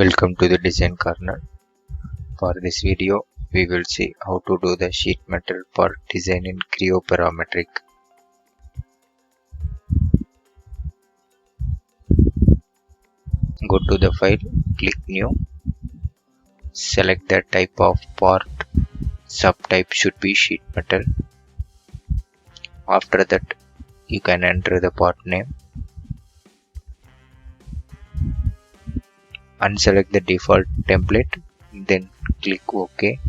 Welcome to the design corner. For this video, we will see how to do the sheet metal for design in Creo Parametric. Go to the file, click new, select the type of part, subtype should be sheet metal. After that, you can enter the part name. Unselect the default template, then click OK.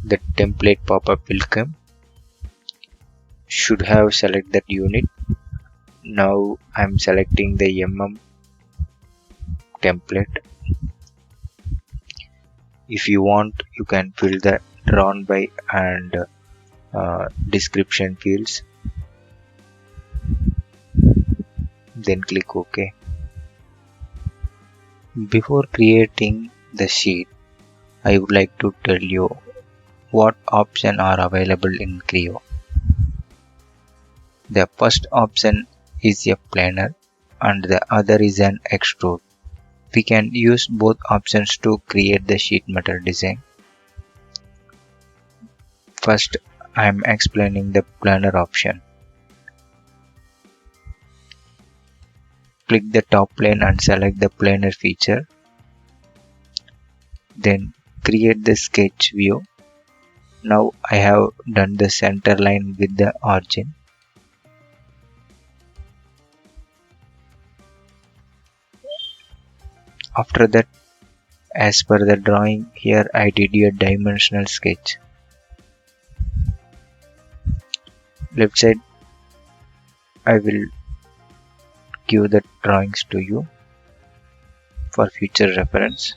The template pop-up will come. Should have select that unit. Now I am selecting the template. If you want, you can fill the drawn by and description fields. Then click OK. Before creating the sheet, I would like to tell you what options are available in Creo. The first option is a planer and the other is an extrude. We can use both options to create the sheet metal design. First, I am explaining the planer option. Click the top plane and select the planer feature. Then create the sketch view. Now I have done the center line with the origin. After that, as per the drawing, here I did a dimensional sketch. Left side, I will give the drawings to you for future reference.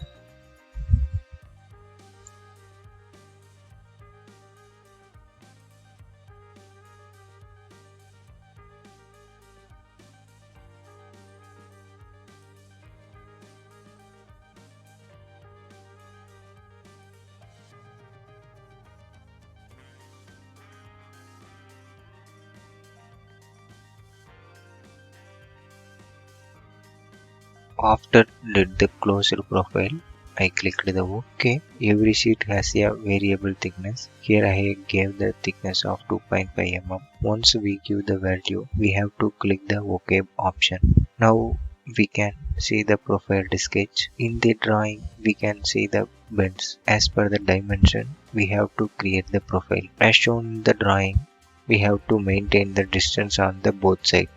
After did the closed profile, I clicked the OK. Every sheet has a variable thickness. Here I gave the thickness of 2.5 mm. Once we give the value, we have to click the OK option. Now we can see the profiled sketch. In the drawing, we can see the bends. As per the dimension, we have to create the profile. As shown in the drawing, we have to maintain the distance on the both sides.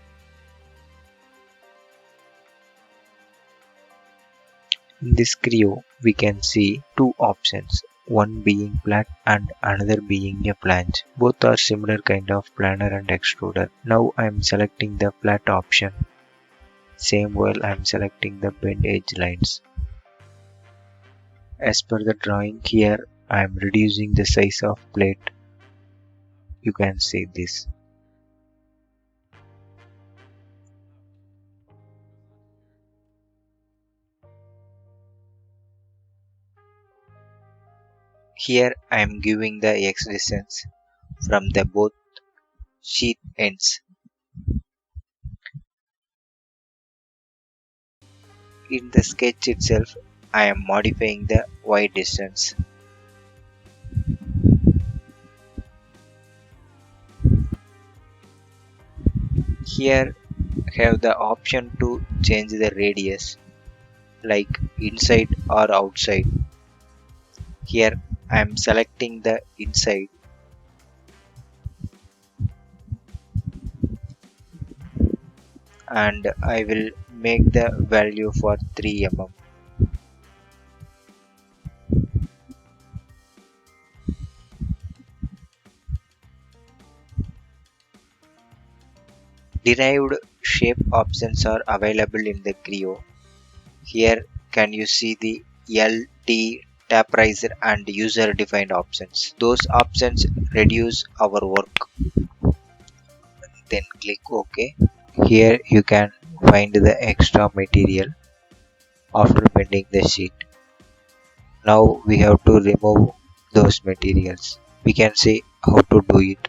In this Creo, we can see two options, one being flat and another being a flange. Both are similar kind of planer and extruder. Now I am selecting the flat option. Same while I am selecting the bend edge lines. As per the drawing here, I am reducing the size of plate. You can see this. Here I am giving the x distance from the both sheet ends. In the sketch itself, I am modifying the y distance. Here I have the option to change the radius, like inside or outside. Here I am selecting the inside. And I will make the value for 3 mm. Derived shape options are available in the Creo. Here can you see the L, T, taperizer and user defined options. Those options reduce our work. Then click OK. Here you can find the extra material after bending the sheet. Now we have to remove those materials. We can see how to do it.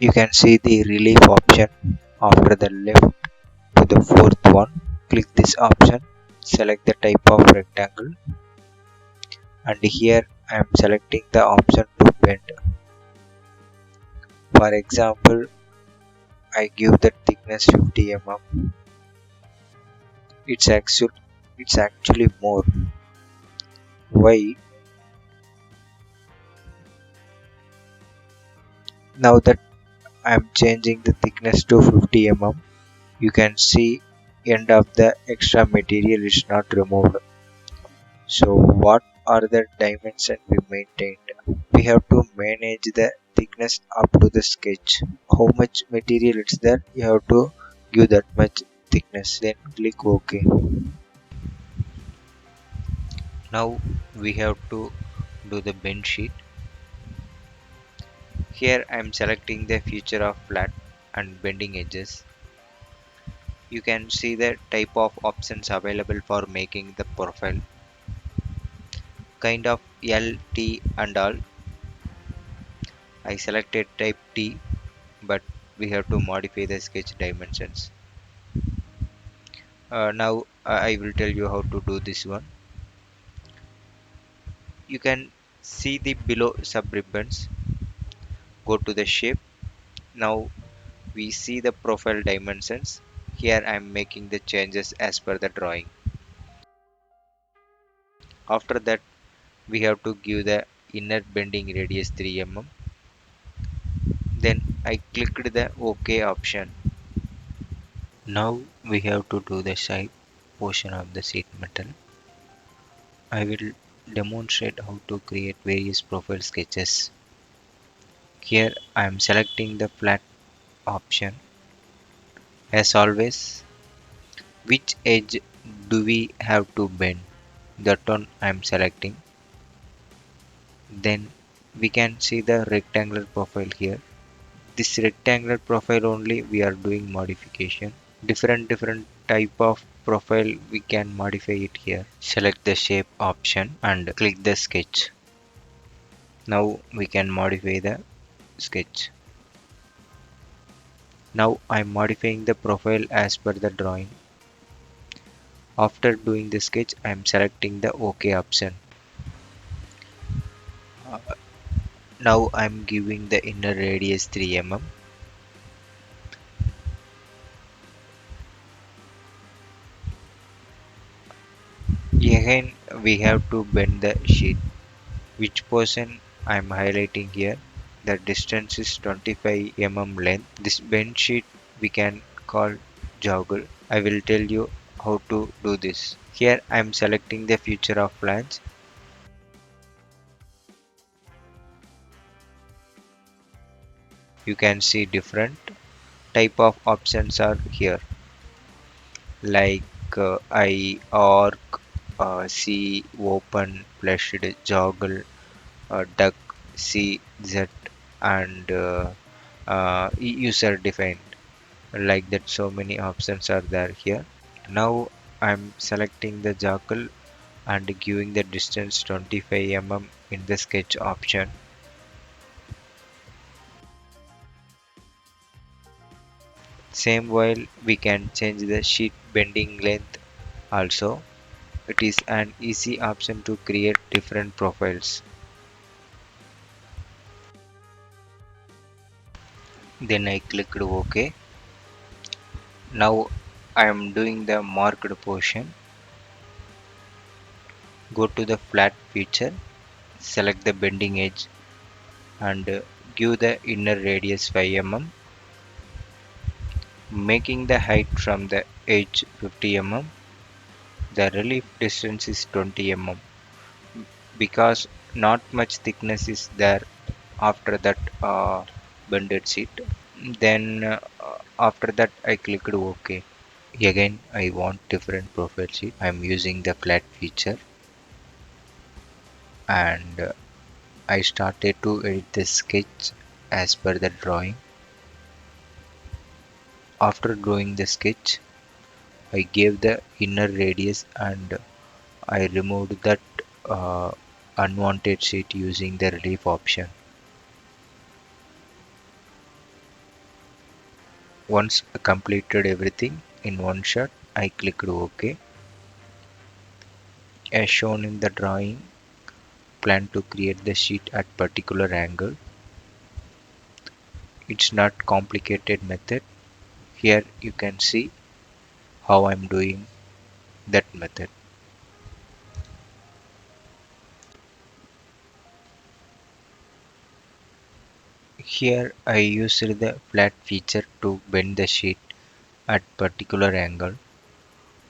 You can see the relief option. After the left to the fourth one, click this option, select the type of rectangle, and here I am selecting the option to bend. For example, I give the thickness 50 mm. It's actually more. Why? Now that I am changing the thickness to 50 mm, you can see end of the extra material is not removed. So what are the dimensions we maintained? We have to manage the thickness up to the sketch. How much material is there? You have to give that much thickness. Then click OK. Now we have to do the bend sheet. Here I am selecting the feature of flat and bending edges. You can see the type of options available for making the profile. Kind of L, T and all. I selected type T, but we have to modify the sketch dimensions. Now I will tell you how to do this one. You can see the below sub ribbons. Go to the shape. Now we see the profile dimensions. Here I am making the changes as per the drawing. After that, we have to give the inner bending radius 3 mm. Then I clicked the OK option. Now we have to do the side portion of the sheet metal. I will demonstrate how to create various profile sketches. Here I am selecting the flat option. As always, which edge do we have to bend? That one I am selecting. Then we can see the rectangular profile here. This rectangular profile only we are doing modification. Different type of profile we can modify it here. Select the shape option and click the sketch. Now we can modify the sketch. Now I'm modifying the profile as per the drawing. After doing the sketch, I'm selecting the OK option. Uh, Now I'm giving the inner radius 3 mm. Again, we have to bend the sheet. Which portion I'm highlighting here? The distance is 25 mm length. This bend sheet we can call joggle. I will tell you how to do this. Here I'm selecting the feature of flange. You can see different type of options are here, like I arc, C open, flushed, joggle, duck, C Z, and user defined. Like that, so many options are there here. Now I'm selecting the joggle and giving the distance 25 mm in the sketch option. Same while we can change the sheet bending length also. It is an easy option to create different profiles. Then I clicked OK. Now I am doing the marked portion. Go to the flat feature, select the bending edge and give the inner radius 5 mm, making the height from the edge 50 mm. The relief distance is 20 mm because not much thickness is there after that bended sheet. Then after that I clicked OK. Again I want different profile sheet. I'm using the flat feature and I started to edit the sketch as per the drawing. After drawing the sketch, I gave the inner radius and I removed that uh, unwanted sheet using the relief option. Once I completed everything in one shot, I clicked OK. As shown in the drawing, plan to create the sheet at particular angle. It's not complicated method. Here you can see how I'm doing that method. Here I used the flat feature to bend the sheet at particular angle.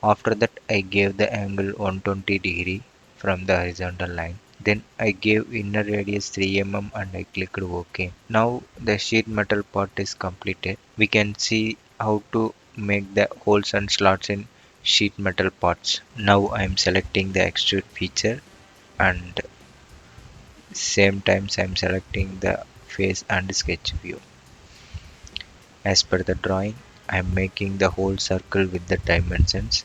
After that I gave the angle 120 degree from the horizontal line. Then I gave inner radius 3 mm and I clicked OK. Now the sheet metal part is completed. We can see how to make the holes and slots in sheet metal parts. Now I am selecting the extrude feature and same times I am selecting the face and sketch view. As per the drawing, I am making the whole circle with the dimensions.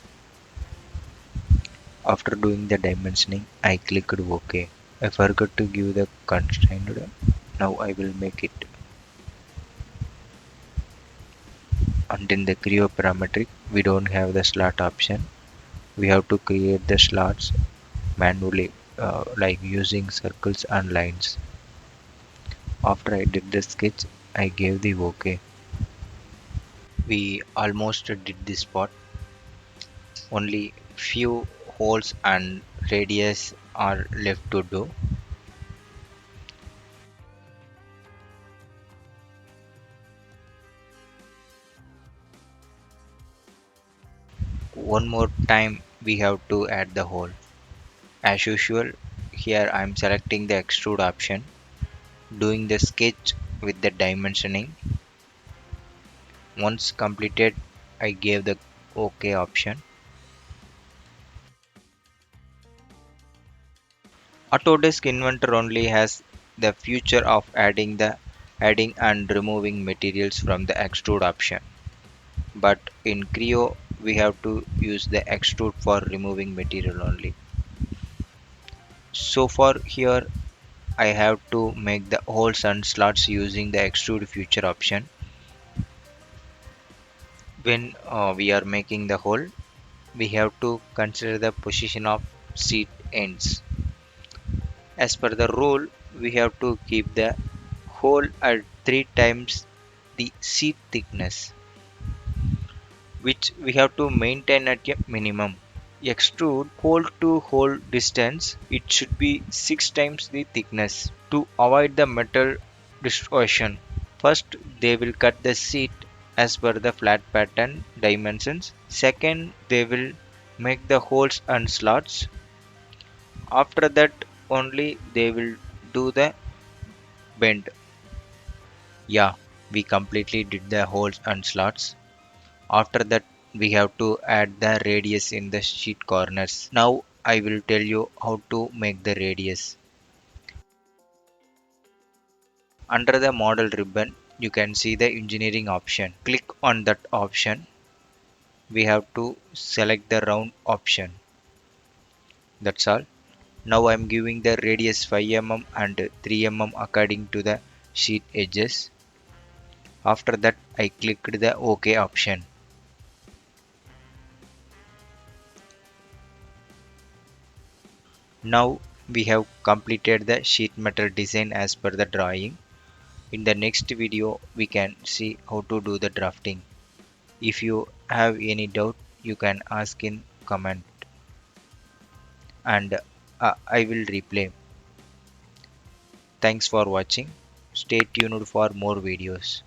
After doing the dimensioning, I clicked OK. I forgot to give the constraint. Now I will make it. And in the Creo Parametric, we don't have the slot option. We have to create the slots manually, like using circles and lines. After I did the sketch, I gave the OK. We almost did this part. Only few holes and radius are left to do. One more time we have to add the hole. As usual, here I am selecting the extrude option, doing the sketch with the dimensioning. Once completed, I gave the OK option. Autodesk Inventor only has the feature of adding and removing materials from the extrude option. But in Creo, we have to use the extrude for removing material only. So for here, I have to make the holes and slots using the extrude feature option. When we are making the hole, we have to consider the position of seat ends. As per the rule, we have to keep the hole at 3 times the seat thickness, which we have to maintain at a minimum. Extrude hole to hole distance, it should be 6 times the thickness to avoid the metal distortion. First, they will cut the seat as per the flat pattern dimensions. Second, they will make the holes and slots. After that, only they will do the bend. Yeah, we completely did the holes and slots. After that, we have to add the radius in the sheet corners. Now, I will tell you how to make the radius. Under the model ribbon, you can see the engineering option. Click on that option. We have to select the round option. That's all. Now I'm giving the radius 5 mm and 3 mm according to the sheet edges. After that, I clicked the OK option. Now we have completed the sheet metal design as per the drawing. In the next video, we can see how to do the drafting. If you have any doubt, you can ask in comment and I will reply. Thanks for watching. Stay tuned for more videos.